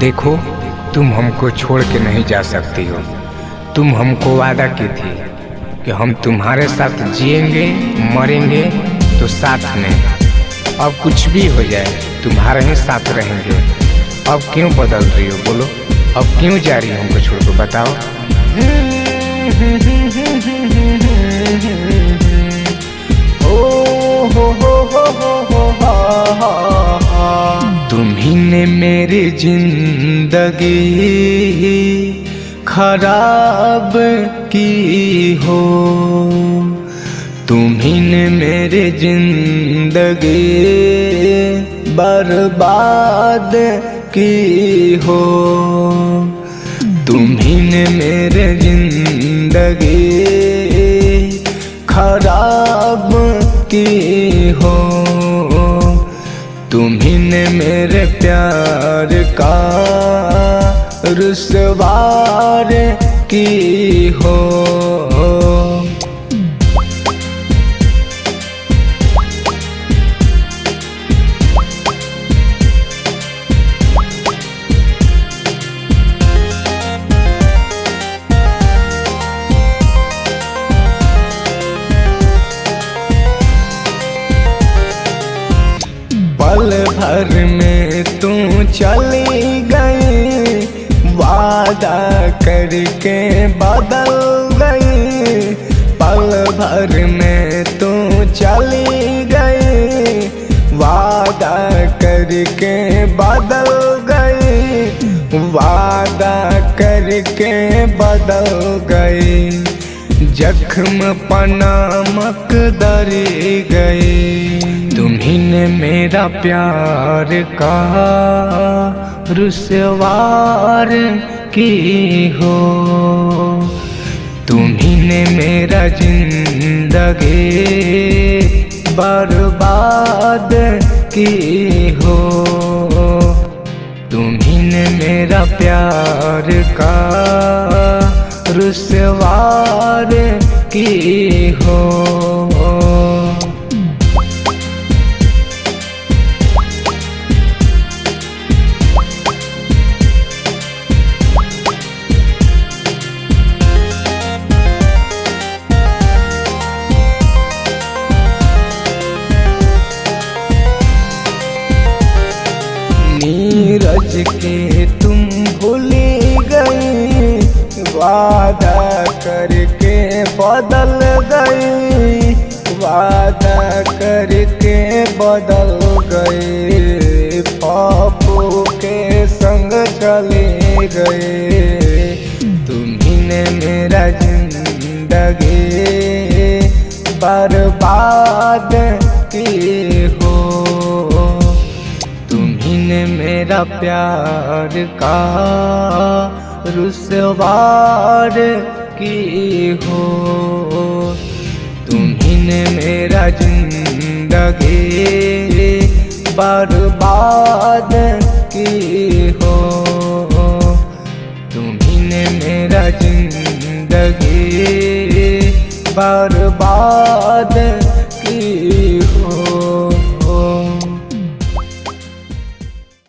देखो, तुम हमको छोड़ के नहीं जा सकती हो। तुम हमको वादा की थी कि हम तुम्हारे साथ जिएंगे मरेंगे तो साथ में। अब कुछ भी हो जाए तुम्हारे ही साथ रहेंगे। अब क्यों बदल रही हो बोलो? अब क्यों जा रही हो हमको छोड़ के बताओ? तुम्ही ने मेरी जिंदगी खराब की हो। तुम्ही ने मेरी जिंदगी बर्बाद की हो। तुम्ही ने मेरे जिंदगी खराब की हो। तुम्ही ने मेरे प्यार का रुसवार की हो। पल भर में तू चली गई, वादा करके बदल गई। पल भर में तू चली गई, वादा करके बदल गई। वादा करके बदल गई। जख्म पनामक दरी गई। तुम्ही ने मेरा प्यार का रुसवार की हो। तुम्ही ने मेरा जिंदगी बर्बाद की हो। तुम्ही ने मेरा प्यार का रुसवार की हो। नीरज के तुम भूली गई, वादा करके बदल गई। वादा करके बदल गई। पापू के संग चले गए। तुम्ही ने मेरा जिंदगी बर्बाद की हो। तुम्ही ने मेरा प्यार का रुसवार की हो। तुम्ही ने मेरा जिंदगी बर्बाद की हो। तुम्ही ने मेरा जिंदगी बर्बाद